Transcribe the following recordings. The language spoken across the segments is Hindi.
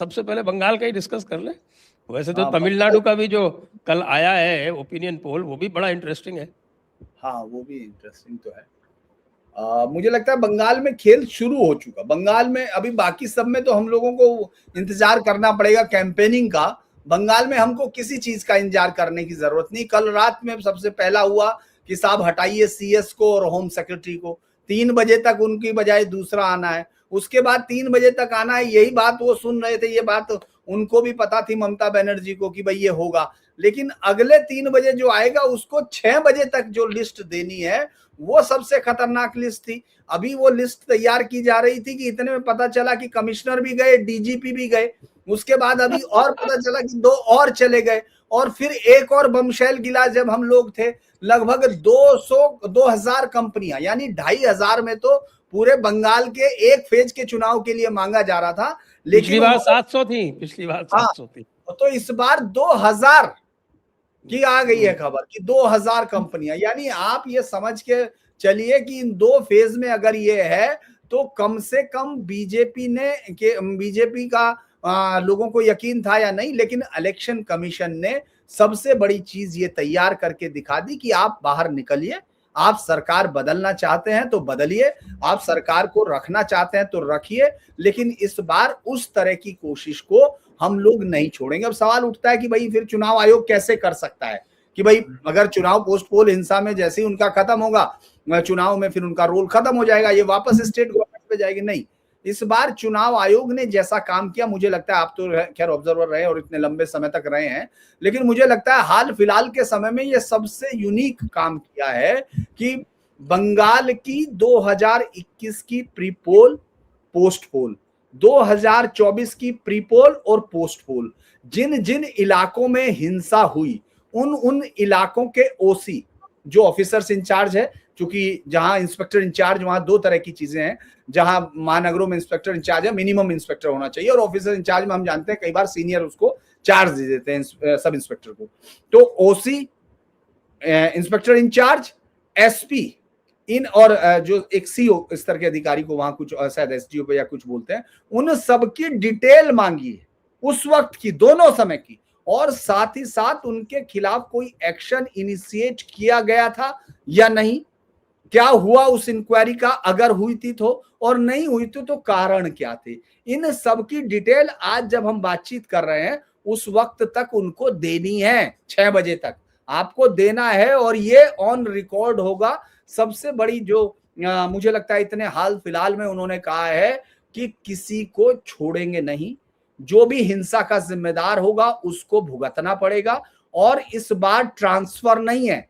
सबसे पहले बंगाल का ही डिस्कस कर ले। वैसे तो हाँ, तमिलनाडु का भी जो कल आया है ओपिनियन पोल, वो भी बड़ा इंटरेस्टिंग है। हाँ, वो भी इंटरेस्टिंग तो है। मुझे लगता है बंगाल में खेल शुरू हो चुका। बंगाल में अभी, बाकी सब में तो हम लोगों को इंतजार करना पड़ेगा कैंपेनिंग का। बंगाल में हमको किसी चीज का इंतजार करने की जरूरत नहीं। कल रात में सबसे पहला हुआ कि साहब हटाइए सीएस को और होम सेक्रेटरी को। 3 बजे तक उनकी बजाय दूसरा आना है। उसके बाद 3 बजे तक आना है। यही बात वो सुन रहे थे, ये बात उनको भी पता थी ममता बनर्जी को कि भाई ये होगा। लेकिन अगले 3 बजे जो आएगा उसको 6 बजे तक जो लिस्ट देनी है वो सबसे खतरनाक लिस्ट थी। अभी वो लिस्ट तैयार की जा रही थी कि इतने में पता चला कि कमिश्नर भी गए, डीजीपी भी गए। उसके बाद अभी और पता चला कि 2 और चले गए। और फिर एक और बमशैल गिला जब हम लोग थे, लगभग 2000 कंपनियां, यानी 2500 में तो पूरे बंगाल के एक फेज के चुनाव के लिए मांगा जा रहा था। लेकिन पिछली बार 700 थी, पिछली बार 700 थी। तो इस बार 2000 की आ गई है खबर कि 2000 कंपनियां। यानी आप ये समझ के चलिए कि इन 2 फेज में अगर ये है तो कम से कम बीजेपी का लोगों को यकीन था या नहीं, लेकिन इलेक्शन कमीशन ने सबसे बड़ी चीज ये तैयार करके दिखा दी कि आप बाहर निकलिए। आप सरकार बदलना चाहते हैं तो बदलिए, आप सरकार को रखना चाहते हैं तो रखिए, लेकिन इस बार उस तरह की कोशिश को हम लोग नहीं छोड़ेंगे। अब सवाल उठता है कि भाई फिर चुनाव आयोग कैसे कर सकता है कि भाई अगर चुनाव पोस्ट पोल हिंसा में जैसे ही उनका खत्म होगा, चुनाव में फिर उनका रोल खत्म हो जाएगा, ये वापस स्टेट गवर्नमेंट पे जाएगी। नहीं, इस बार चुनाव आयोग ने जैसा काम किया, मुझे लगता है, आप तो खैर ऑब्जर्वर रहे और इतने लंबे समय तक रहे हैं, लेकिन मुझे लगता है हाल फिलहाल के समय में ये सबसे यूनिक काम किया है कि बंगाल की 2021 की प्री पोल, पोस्ट पोल, 2024 की प्री पोल और पोस्ट पोल, जिन जिन इलाकों में हिंसा हुई उन इलाकों के ओसी जो ऑफिसर्स इंचार्ज है, क्योंकि जहां इंस्पेक्टर इंचार्ज, वहां 2 तरह की चीजें हैं। जहां महानगरों में इंस्पेक्टर इंचार्ज है, मिनिमम इंस्पेक्टर होना चाहिए, और ऑफिसर इंचार्ज में हम जानते हैं कई बार सीनियर उसको चार्ज दे देते हैं सब इंस्पेक्टर को। तो ओसी, इंस्पेक्टर इंचार्ज, एसपी, इन और जो एक सीओ स्तर के अधिकारी को वहां कुछ शायद एसडीओ पे या कुछ बोलते हैं, उन सबकी डिटेल मांगी है उस वक्त की, दोनों समय की, और साथ ही साथ उनके खिलाफ कोई एक्शन इनिशिएट किया गया था या नहीं, क्या हुआ उस इंक्वायरी का, अगर हुई थी तो, और नहीं हुई थी तो कारण क्या थे। इन सब की डिटेल आज जब हम बातचीत कर रहे हैं उस वक्त तक उनको देनी है, 6 बजे तक आपको देना है, और ये ऑन रिकॉर्ड होगा। सबसे बड़ी जो मुझे लगता है इतने हाल फिलहाल में उन्होंने कहा है कि किसी को छोड़ेंगे नहीं, जो भी हिंसा का जिम्मेदार होगा उसको भुगतना पड़ेगा। और इस बार ट्रांसफर नहीं है,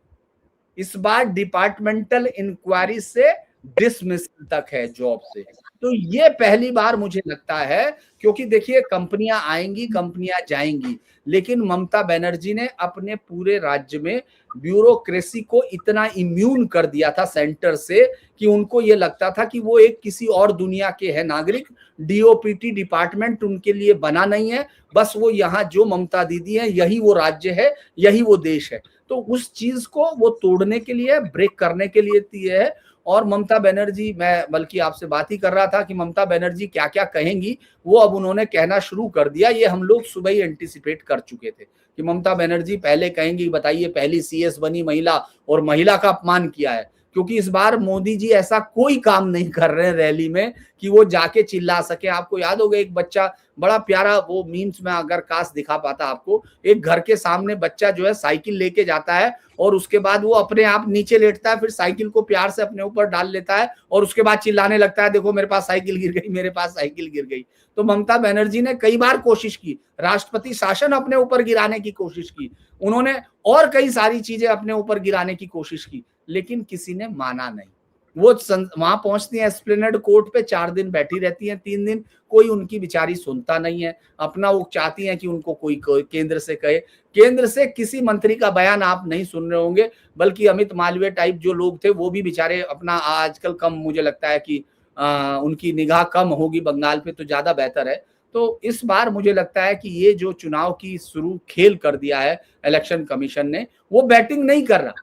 इस बार डिपार्टमेंटल इंक्वायरी से डिसमिसल तक है जॉब से। तो ये पहली बार मुझे लगता है, क्योंकि देखिए कंपनियां आएंगी, कंपनियां जाएंगी, लेकिन ममता बनर्जी ने अपने पूरे राज्य में ब्यूरोक्रेसी को इतना इम्यून कर दिया था सेंटर से कि उनको ये लगता था कि वो एक किसी और दुनिया के है नागरिक। डीओपीटी डिपार्टमेंट उनके लिए बना नहीं है, बस वो यहाँ जो ममता दीदी है यही वो राज्य है, यही वो देश है। तो उस चीज को वो तोड़ने के लिए, ब्रेक करने के लिए दिए है। और ममता बनर्जी, मैं बल्कि आपसे बात ही कर रहा था कि ममता बनर्जी क्या क्या कहेंगी, वो अब उन्होंने कहना शुरू कर दिया। ये हम लोग सुबह ही एंटिसिपेट कर चुके थे कि ममता बनर्जी पहले कहेंगी, बताइए पहली सीएस बनी महिला और महिला का अपमान किया है। क्योंकि इस बार मोदी जी ऐसा कोई काम नहीं कर रहे हैं रैली में कि वो जाके चिल्ला सके। आपको याद होगा एक बच्चा, बड़ा प्यारा, वो मीम्स में अगर काश दिखा पाता आपको, एक घर के सामने बच्चा जो है साइकिल लेके जाता है और उसके बाद वो अपने आप नीचे लेटता है, फिर साइकिल को प्यार से अपने ऊपर डाल लेता है और उसके बाद चिल्लाने लगता है, देखो मेरे पास साइकिल गिर गई, मेरे पास साइकिल गिर गई। तो ममता बनर्जी ने कई बार कोशिश की, राष्ट्रपति शासन अपने ऊपर गिराने की कोशिश की, उन्होंने और कई सारी चीजें अपने ऊपर गिराने की कोशिश की, लेकिन किसी ने माना नहीं। वो वहां पहुंचती है एस्प्लेनेड कोर्ट पे, 4 दिन बैठी रहती हैं, 3 दिन कोई उनकी बेचारी सुनता नहीं है। अपना वो चाहती हैं कि उनको कोई केंद्र से कहे। केंद्र से किसी मंत्री का बयान आप नहीं सुन रहे होंगे, बल्कि अमित मालवीय टाइप जो लोग थे वो भी बेचारे अपना, आजकल कम, मुझे लगता है कि उनकी निगाह कम होगी बंगाल पे, तो ज्यादा बेहतर है। तो इस बार मुझे लगता है कि ये जो चुनाव की शुरू खेल कर दिया है इलेक्शन कमीशन ने, वो बैटिंग नहीं कर रहा,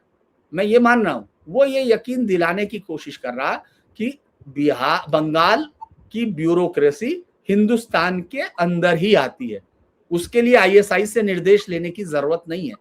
मैं ये मान रहा हूं, वो ये यकीन दिलाने की कोशिश कर रहा कि बंगाल की ब्यूरोक्रेसी हिंदुस्तान के अंदर ही आती है। उसके लिए आईएसआई से निर्देश लेने की जरूरत नहीं है,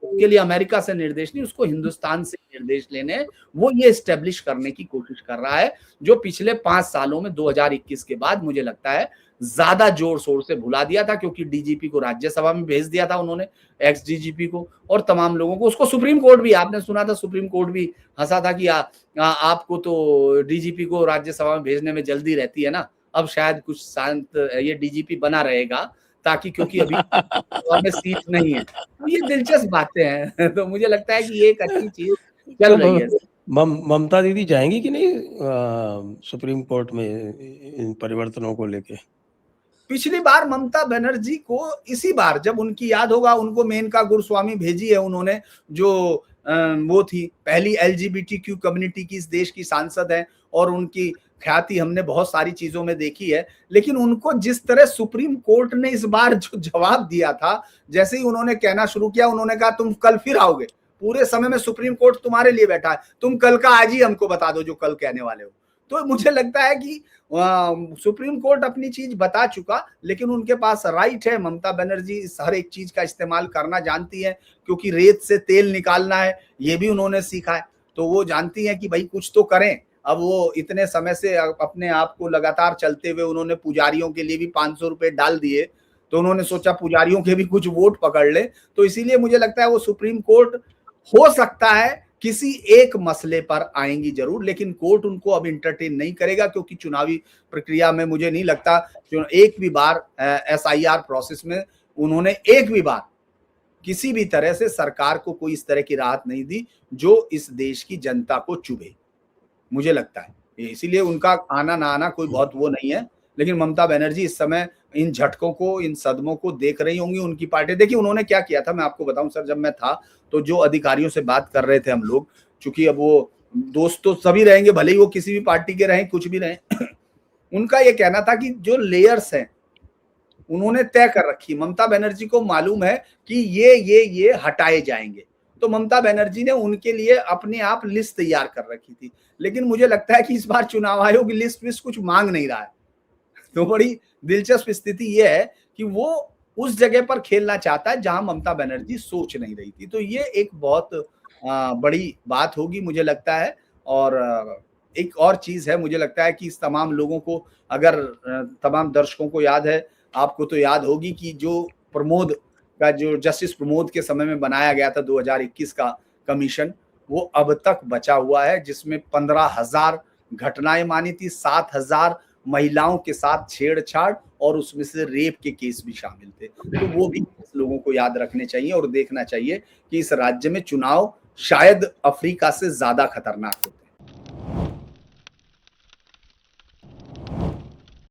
उसके लिए अमेरिका से निर्देश नहीं, उसको हिंदुस्तान से निर्देश लेने हैं। वो ये एस्टेब्लिश करने की कोशिश कर रहा है, जो पिछले 5 सालों में 2021 के बाद मुझे लगता है ज्यादा जोर शोर से भुला दिया था, क्योंकि डीजीपी को राज्यसभा में भेज दिया था उन्होंने, एक्स डीजीपी को, और तमाम लोगों को। उसको सुप्रीम कोर्ट भी, आपने सुना था, सुप्रीम कोर्ट भी हंसा था कि आपको तो डीजीपी को राज्यसभा में भेजने में जल्दी रहती है ना, अब शायद कुछ शांत ये डीजीपी बना रहेगा, ताकि, क्योंकि अभी में सीट नहीं है। तो ये दिलचस्प बातें हैं। तो मुझे लगता है कि ये एक अच्छी चीज चल रही है। ममता दीदी जाएंगी कि नहीं सुप्रीम कोर्ट में इन परिवर्तनों को लेके? पिछली बार ममता बनर्जी को, इसी बार जब उनकी याद होगा, उनको मेनका गुरुस्वामी भेजी है उन्होंने, जो वो थी पहली एलजीबीटीक्यू कम्युनिटी की इस देश की सांसद है, और उनकी ख्याति हमने बहुत सारी चीजों में देखी है। लेकिन उनको जिस तरह सुप्रीम कोर्ट ने इस बार जो जवाब दिया था, जैसे ही उन्होंने कहना शुरू किया, उन्होंने कहा तुम कल फिर आओगे, पूरे समय में सुप्रीम कोर्ट तुम्हारे लिए बैठा है, तुम कल का आज ही हमको बता दो जो कल कहने वाले हो। तो मुझे लगता है कि सुप्रीम कोर्ट अपनी चीज बता चुका, लेकिन उनके पास राइट है। ममता बनर्जी हर एक चीज का इस्तेमाल करना जानती है, क्योंकि रेत से तेल निकालना है ये भी उन्होंने सीखा है। तो वो जानती है कि भाई कुछ तो करें। अब वो इतने समय से अपने आप को लगातार चलते हुए, उन्होंने पुजारियों के लिए भी 500 रुपए डाल दिए, तो उन्होंने सोचा पुजारियों के भी कुछ वोट पकड़ ले। तो इसीलिए मुझे लगता है वो सुप्रीम कोर्ट हो सकता है किसी एक मसले पर आएंगी जरूर, लेकिन कोर्ट उनको अब इंटरटेन नहीं करेगा, क्योंकि चुनावी प्रक्रिया में मुझे नहीं लगता एक भी बार एसआईआर प्रोसेस में उन्होंने एक भी बार किसी भी तरह से सरकार को कोई इस तरह की राहत नहीं दी जो इस देश की जनता को चुभे, मुझे लगता है। इसीलिए उनका आना ना आना कोई बहुत वो नहीं है। लेकिन ममता बनर्जी इस समय इन झटकों को, इन सदमों को देख रही होंगी। उनकी पार्टी, देखिए उन्होंने क्या किया था, मैं आपको बताऊं सर, जब मैं था तो जो अधिकारियों से बात कर रहे थे हम लोग, चूंकि अब वो दोस्त तो सभी रहेंगे, भले ही वो किसी भी पार्टी के रहें, कुछ भी रहें, उनका ये कहना था कि जो लेयर्स हैं उन्होंने तय कर रखी, ममता बनर्जी को मालूम है कि ये हटाए जाएंगे, तो ममता बनर्जी ने उनके लिए अपने आप लिस्ट तैयार कर रखी थी। लेकिन मुझे लगता है कि इस बार चुनाव आयोग लिस्ट विस्ट कुछ मांग नहीं रहा है। तो बड़ी दिलचस्प स्थिति यह है कि वो उस जगह पर खेलना चाहता है जहां ममता बनर्जी सोच नहीं रही थी। तो ये एक बहुत बड़ी बात होगी मुझे लगता है। और एक और चीज है, मुझे लगता है कि इस तमाम लोगों को, अगर तमाम दर्शकों को याद है, आपको तो याद होगी कि जो प्रमोद का, जो जस्टिस प्रमोद के समय में बनाया गया था 2021 का कमीशन, वो अब तक बचा हुआ है, जिसमें 15,000 घटनाएं मानी थी, 7,000 महिलाओं के साथ छेड़छाड़, और उसमें से रेप के केस भी शामिल थे। तो वो भी लोगों को याद रखने चाहिए और देखना चाहिए कि इस राज्य में चुनाव शायद अफ्रीका से ज्यादा खतरनाक होते हैं।